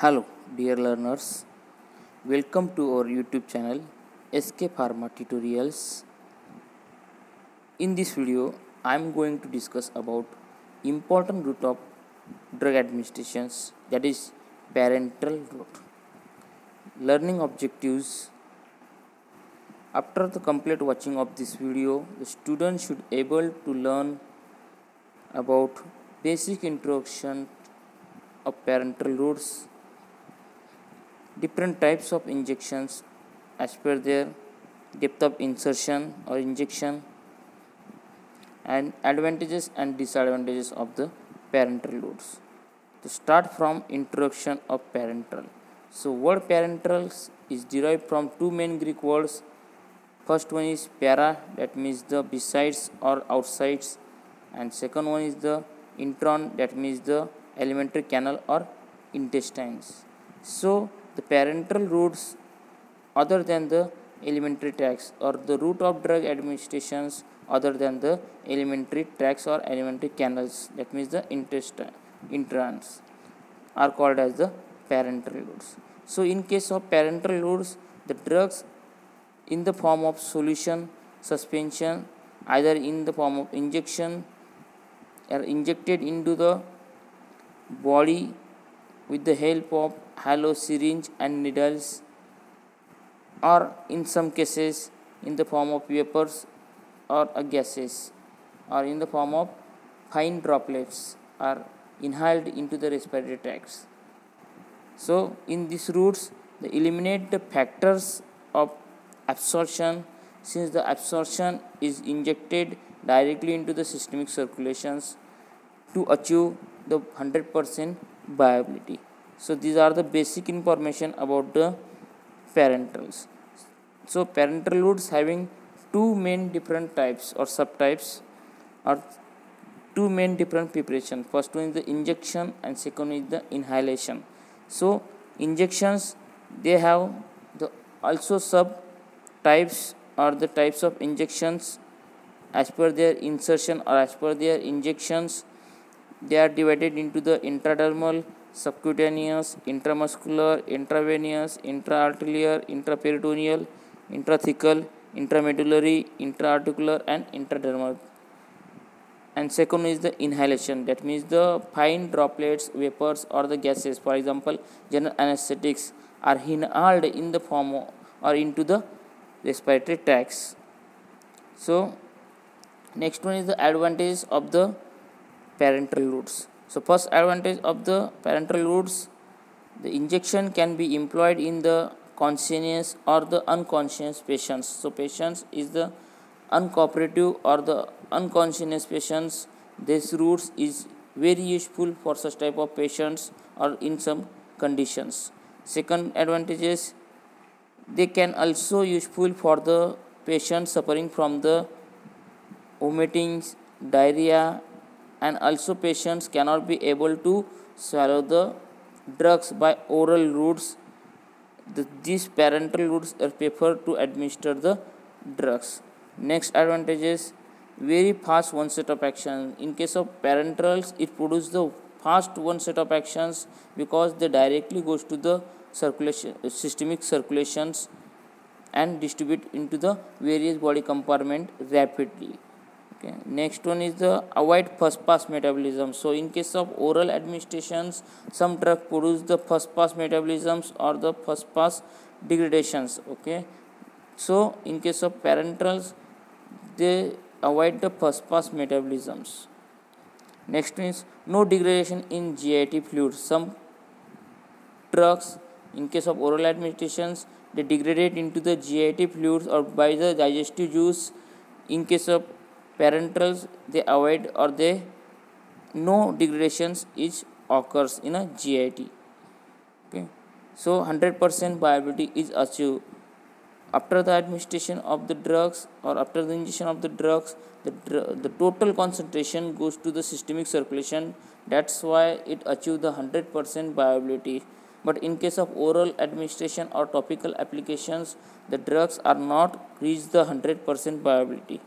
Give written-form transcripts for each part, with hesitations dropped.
Hello, dear learners. Welcome to our YouTube channel SK Pharma Tutorials. In this video, I am going to discuss about important route of drug administrations, that is parenteral route. Learning objectives. After the complete watching of this video, the student should able to learn about basic introduction of parenteral routes, different types of injections as per their depth of insertion or injection, and advantages and disadvantages of the parenteral routes. To start from introduction of parenteral. So word parenteral is derived from two main Greek words. First one is para, that means the besides or outsides, and second one is the intron, that means the alimentary canal or intestines. So the parenteral routes other than the alimentary tracts, or the route of drug administrations other than the alimentary tracts or alimentary canals, that means the introns, are called as the parenteral routes. So in case of parenteral routes, the drugs in the form of solution, suspension, either in the form of injection, are injected into the body with the help of hollow syringe and needles, or in some cases in the form of vapors or gases, or in the form of fine droplets are inhaled into the respiratory tracts. So in these routes, they eliminate the factors of absorption, since the absorption is injected directly into the systemic circulations to achieve the 100% viability. So these are the basic information about the parenterals. So parenteral routes having two main different types or subtypes, or two main different preparation. First one is the injection and second is the inhalation. So injections, they have the also subtypes or the types of injections as per their insertion or as per their injections. They are divided into the intradermal, subcutaneous, intramuscular, intravenous, intraarterial, intraperitoneal, intrathecal, intramedullary, intraarticular, and intradermal. And second is the inhalation, that means the fine droplets, vapors, or the gases, for example general anesthetics, are inhaled in the form of, or into the respiratory tracts. So next one is the advantage of the parenteral routes. So first advantage of the parenteral routes, the injection can be employed in the conscious or the unconscious patients. So patients is the uncooperative or the unconscious patients. This routes is very useful for such type of patients or in some conditions. Second advantage is they can also useful for the patients suffering from the vomitings, diarrhea, and also patients cannot be able to swallow the drugs by oral routes. These parenteral routes are preferred to administer the drugs. Next advantage is very fast onset of action. In case of parenterals, it produces the fast onset of actions because they directly goes to the circulation, systemic circulations, and distribute into the various body compartment rapidly. Okay. Next one is the avoid first pass metabolism. So in case of oral administrations, some drug produce the first pass metabolisms or the first pass degradations. Okay. So in case of parenterals, they avoid the first pass metabolisms. Next is no degradation in GIT fluid. Some drugs in case of oral administrations, they degrade into the GIT fluids or by the digestive juice. In case of parenterals, they avoid or they no degradations is occurs in a GIT. Okay. So 100% viability is achieved after the administration of the drugs or after the injection of the drugs. The total concentration goes to the systemic circulation. That's why it achieves the 100% viability. But in case of oral administration or topical applications, the drugs are not reach the 100% viability.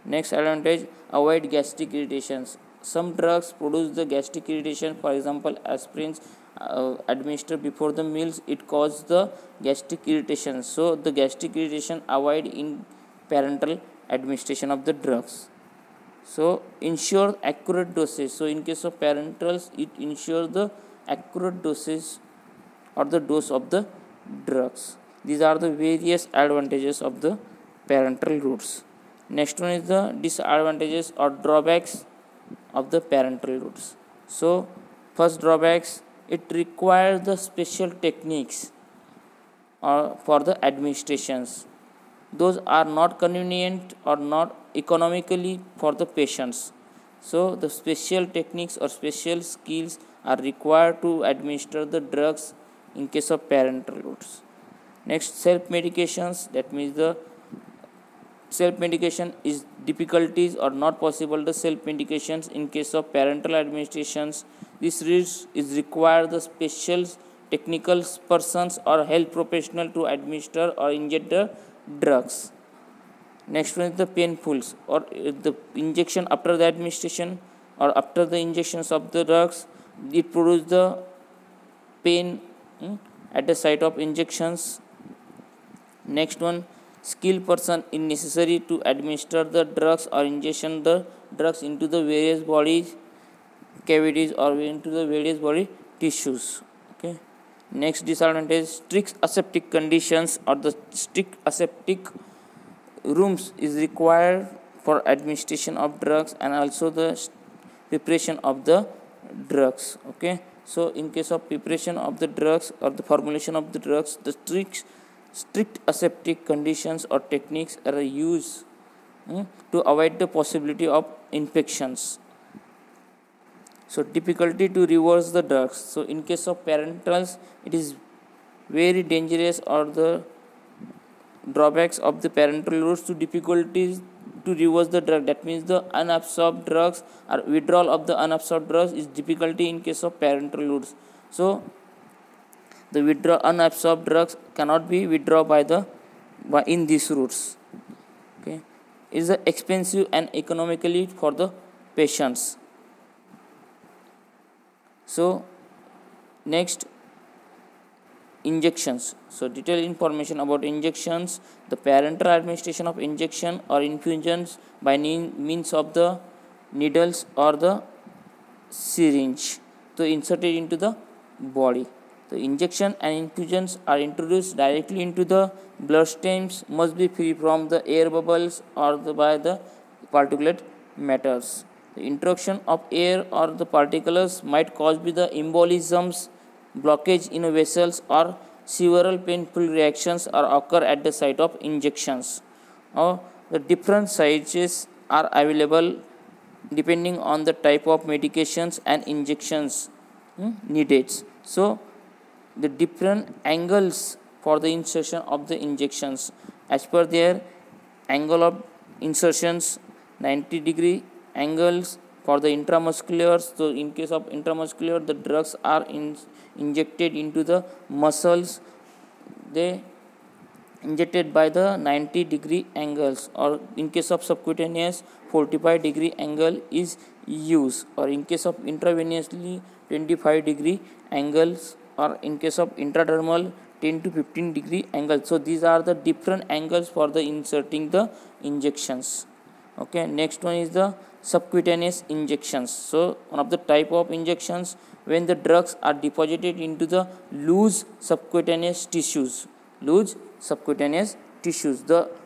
Next advantage, avoid gastric irritations. Some drugs produce the gastric irritation, for example aspirins administered before the meals, it causes the gastric irritation. So the gastric irritation avoid in parenteral administration of the drugs. So ensure accurate dosage. So in case of parenterals, it ensures the accurate dosage or the dose of the drugs. These are the various advantages of the parenteral routes. Next one is the disadvantages or drawbacks of the parenteral routes. So first drawbacks, it requires the special techniques for the administrations. Those are not convenient or not economically for the patients. So the special techniques or special skills are required to administer the drugs in case of parenteral routes. Next, self medications, that means the self medication is difficulties or not possible the self medications in case of parenteral administrations. This is required the special technical persons or health professional to administer or inject the drugs. Next one is the painfuls or the injection after the administration or after the injections of the drugs, it produces the pain at the site of injections. Next one, skilled person is necessary to administer the drugs or injection the drugs into the various body cavities or into the various body tissues. Okay. Next disadvantage, strict aseptic conditions or the strict aseptic rooms is required for administration of drugs and also the preparation of the drugs. Okay. So in case of preparation of the drugs or the formulation of the drugs, the strict aseptic conditions or techniques are used to avoid the possibility of infections. So difficulty to reverse the drugs. So in case of parenterals, it is very dangerous, or the drawbacks of the parenteral routes to difficulties to reverse the drug. That means the unabsorbed drugs or withdrawal of the unabsorbed drugs is difficulty in case of parenteral routes. So the unabsorbed drugs cannot be withdrawn in these routes. Okay, it is expensive and economically for the patients. So next, injections. So detailed information about injections. The parenteral administration of injection or infusions by means of the needles or the syringe to insert it into the body. The injection and infusions are introduced directly into the bloodstreams, must be free from the air bubbles or by the particulate matters. The introduction of air or the particles might cause the embolisms, blockage in vessels, or several painful reactions or occur at the site of injections. The different sizes are available depending on the type of medications and injections needed. So the different angles for the insertion of the injections, as per their angle of insertions, 90-degree angles for the intramuscular. So in case of intramuscular, the drugs are injected into the muscles, they injected by the 90-degree angles, or in case of subcutaneous 45-degree angle is used, or in case of intravenously 25-degree angles, or in case of intradermal 10 to 15-degree angle. So these are the different angles for the inserting the injections. Okay, next one is the subcutaneous injections. So one of the type of injections when the drugs are deposited into the loose subcutaneous tissues. The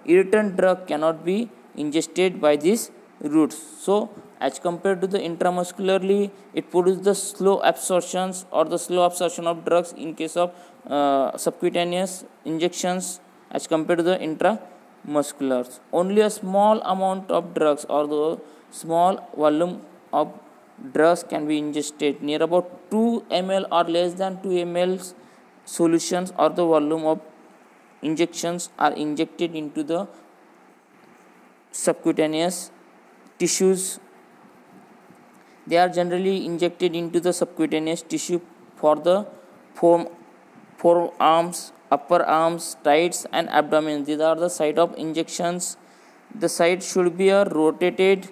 irritant drug cannot be ingested by these routes. So as compared to the intramuscularly, it produces the slow absorptions or the slow absorption of drugs in case of subcutaneous injections as compared to the intramusculars. Only a small amount of drugs or the small volume of drugs can be ingested, near about 2 ml or less than 2 ml solutions or the volume of injections are injected into the subcutaneous tissues. They are generally injected into the subcutaneous tissue for the forearms, upper arms, sides and abdomen. These are the site of injections. The site should be rotated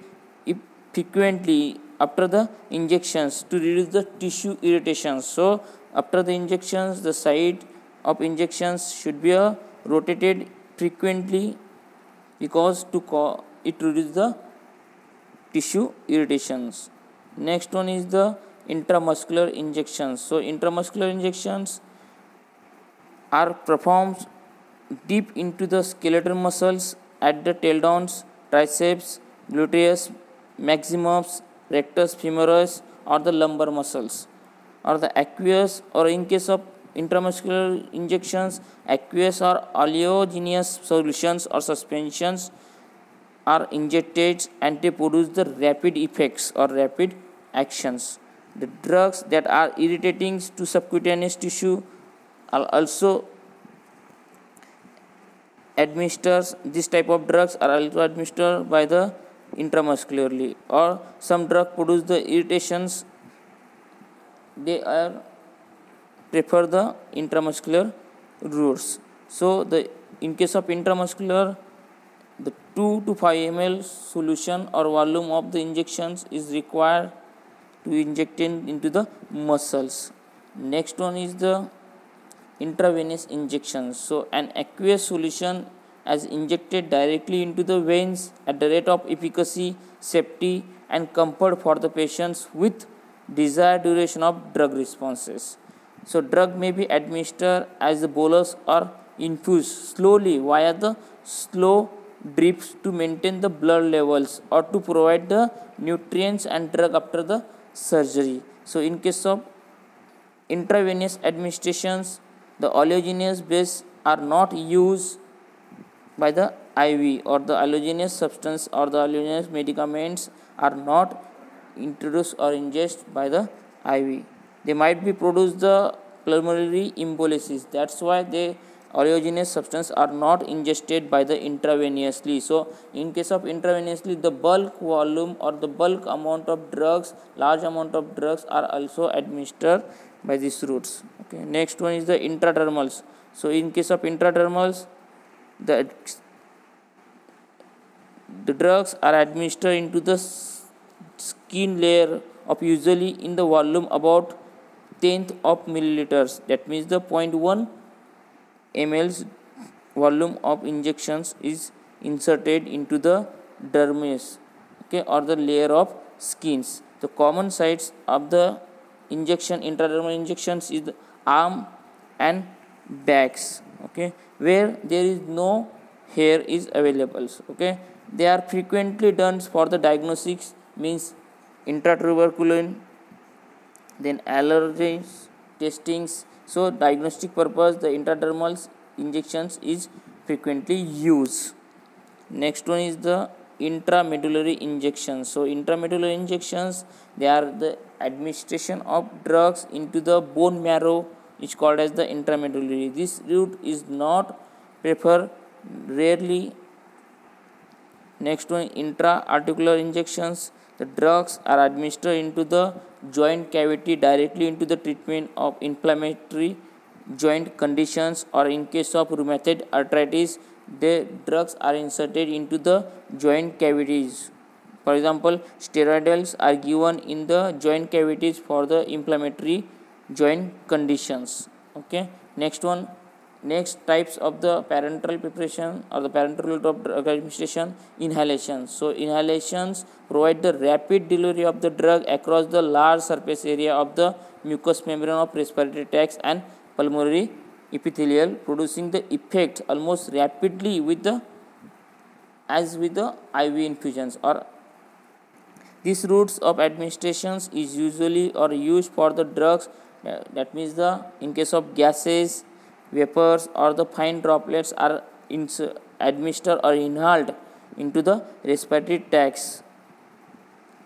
frequently after the injections to reduce the tissue irritation. So After the injections, the site of injections should be rotated frequently because it reduces the tissue irritations. Next one is the intramuscular injections. So intramuscular injections are performed deep into the skeletal muscles at the tendons, triceps, gluteus maximus, rectus femoris, or the lumbar muscles, or the aqueous, or in case of intramuscular injections, aqueous or oleaginous solutions or suspensions are injected and they produce the rapid effects or rapid actions. The drugs that are irritating to subcutaneous tissue are also administers. This type of drugs are also administered by the intramuscularly, or some drug produce the irritations, they are prefer the intramuscular routes. So the in case of intramuscular, the 2 to 5 ml solution or volume of the injections is required to inject into the muscles. Next one is the intravenous injections. So an aqueous solution is injected directly into the veins at the rate of efficacy, safety, and comfort for the patients with desired duration of drug responses. So drug may be administered as a bolus or infused slowly via the slow drips to maintain the blood levels or to provide the nutrients and drug after the surgery. So in case of intravenous administrations, the oleaginous base are not used by the IV, or the oleaginous substance or the oleaginous medicaments are not introduced or ingested by the IV. They might be produce the pulmonary embolysis. That's why the oleaginous substance are not ingested by the intravenously. So in case of intravenously, the bulk volume or the bulk amount of drugs, large amount of drugs are also administered by these routes. Okay. Next one is the intradermals. So in case of intradermals, the drugs are administered into the skin layer of usually in the volume about 10th of milliliters. That means the 0.1 ml volume of injections is inserted into the dermis, okay, or the layer of skins. The common sites of the intradermal injections is the arm and backs, okay, where there is no hair is available. Okay, they are frequently done for the diagnostics, means intratuberculin, then allergens testings. So diagnostic purpose, the intradermal injections is frequently used. Next one is the intramedullary injections. So intramedullary injections, they are the administration of drugs into the bone marrow, which called as the intramedullary. This route is not preferred rarely. Next one, intra-articular injections. The drugs are administered into the joint cavity directly into the treatment of inflammatory joint conditions, or in case of rheumatoid arthritis, the drugs are inserted into the joint cavities. For example, steroids are given in the joint cavities for the inflammatory joint conditions. Okay. Next one, next types of the parenteral preparation or the parenteral route of drug administration, inhalations. So inhalations provide the rapid delivery of the drug across the large surface area of the mucous membrane of respiratory tracts and pulmonary epithelial, producing the effect almost rapidly with the IV infusions. Or these routes of administrations is usually or used for the drugs, that means the in case of gases, vapors, or the fine droplets are administered or inhaled into the respiratory tracts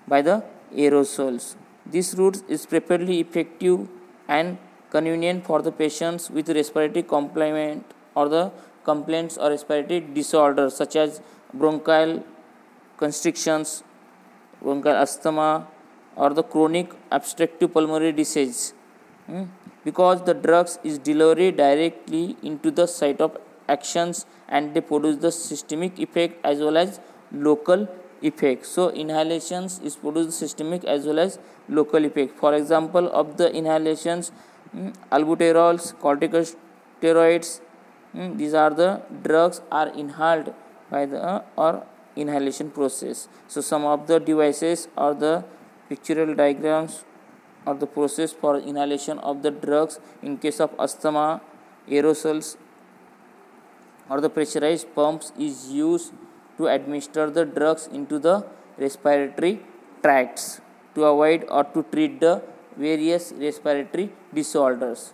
by the aerosols. This route is preferably effective and convenient for the patients with respiratory complaint or the complaints or respiratory disorders such as bronchial constrictions, bronchial asthma, or the chronic obstructive pulmonary disease. Because the drugs is delivered directly into the site of actions and they produce the systemic effect as well as local effect. So inhalations is produce systemic as well as local effect. For example of the inhalations, albuterols, corticosteroids. These are the drugs are inhaled by the or inhalation process. So some of the devices or the pictorial diagrams or the process for inhalation of the drugs in case of asthma, aerosols or the pressurized pumps is used to administer the drugs into the respiratory tracts to avoid or to treat the various respiratory disorders.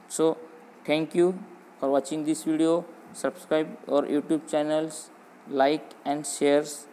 So thank you for watching this video. Subscribe our YouTube channels, like and shares.